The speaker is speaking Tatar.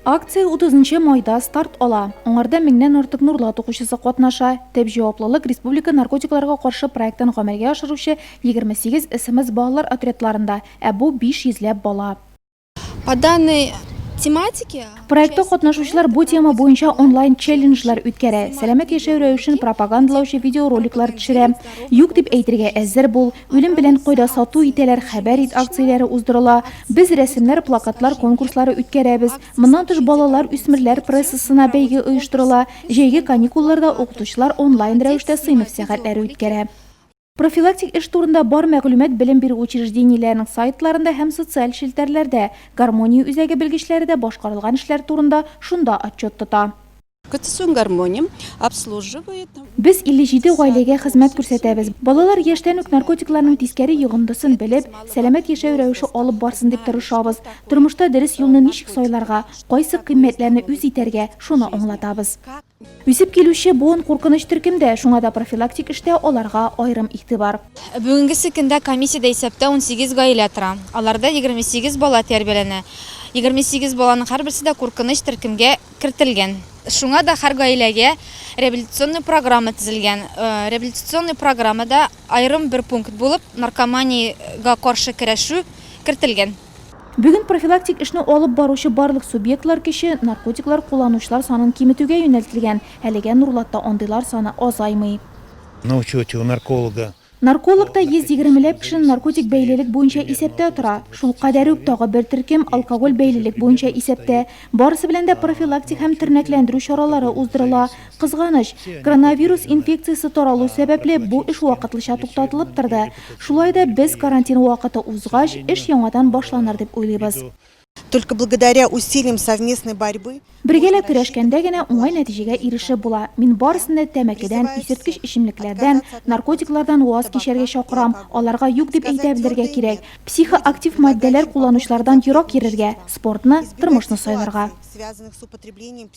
Акция 30 майда старт ала. Оңарда меңнән артык нурлат укучысы катнаша. Төп җаваплылык республика наркотикларга каршы проекттан гамәлгә ашыручы 28 СМС балалар отрядларында, бу 500ләп бала. По данной тематике Проектта катнашучылар бу тема буенча онлайн челленджлар үткәрә. Сәламәт яшәү рәвешен пропагандалаучы видеороликлар төшерә. Юк дип әйтергә әзер бул. Үлем белән кайда сату итәләр, хәбәр ит акцияләре уздырыла. Без рәсемнәр, плакатлар конкурслары үткәрәбез. Моннан тыш балалар үсмерләр прессасына бәйге оештырыла. Җәйге каникулларда укытучылар онлайн рәвештә сыйныф сәгатьләре үткәрә. Профилактик эш турында бар мәгълүмат белем бирү учреждениеләренең сайтларында һәм социаль шелтәрләрдә, гармония үзәге белгечләре дә башкарылган эшләр турында шунда отчет тота. КТСУ гармония обслуживает. Без 57 гаиләгә хезмәт күрсәтәбез. Балалар яшьтән үк наркотикларның тискәре йогындысын белеп, сәламәт яшәү рәвеше алып барсын дип тырышабыз. Тормышта дөрес юлны ничек сайларга, кайсы кыйммәтләрне үз итәргә, шуны аңлатабыз. Үсеп килүче буын куркыныч төркемдә, шуңа да профилактик эштә аларга айрым игътибар. Бүгенге көндә комиссияда исәптә 18 гаилә тора. Аларда 28 бала тәрбияләнә. 28 баланың һәрберсе дә куркыныч төркемгә кертелгән. Шуңа да һәр гаиләгә реабилитационный программа төзелгән. Реабилитационный программада айрым бер пункт булып наркоманиягә каршы көрәшү кертелгән. Бүген профилактик эшне алып баручы барлык субъектлар кеше наркотиклар кулланучылар санын киметүгә юнәлтелгән. Әлегә Нурлатта андыйлар саны азаймый. На учете у нарколога. Наркологта 120ләп кешенең наркотик бәйлелек буенча исәптә тора. Шул кадәр үк тагы бер төркем алкоголь бәйлелек буенча исәптә. Барысы белән дә профилактик һәм тернәкләндерү чаралары уздырыла. Кызганыч, коронавирус инфекциясе таралу сәбәпле бу эш вакытлыча туктатылып торды. Шулай да без карантин вакыты узгач, эш яңадан башланыр дип уйлыйбыз. Только благодаря усилиям совместной борьбы Бергәләп көрәшкәндә генә уңай нәтиҗәгә ирешеп була. Мин барысын да тәмәкедән, исерткеч эчемлекләрдән, наркотиклардан ваз кичәргә чакырам. Аларга юк дип әйтә белергә кирәк. Психоактив матдәләр кулланучылардан ерак йөрергә, спортны, тормышны сайларга. связанных с употреблением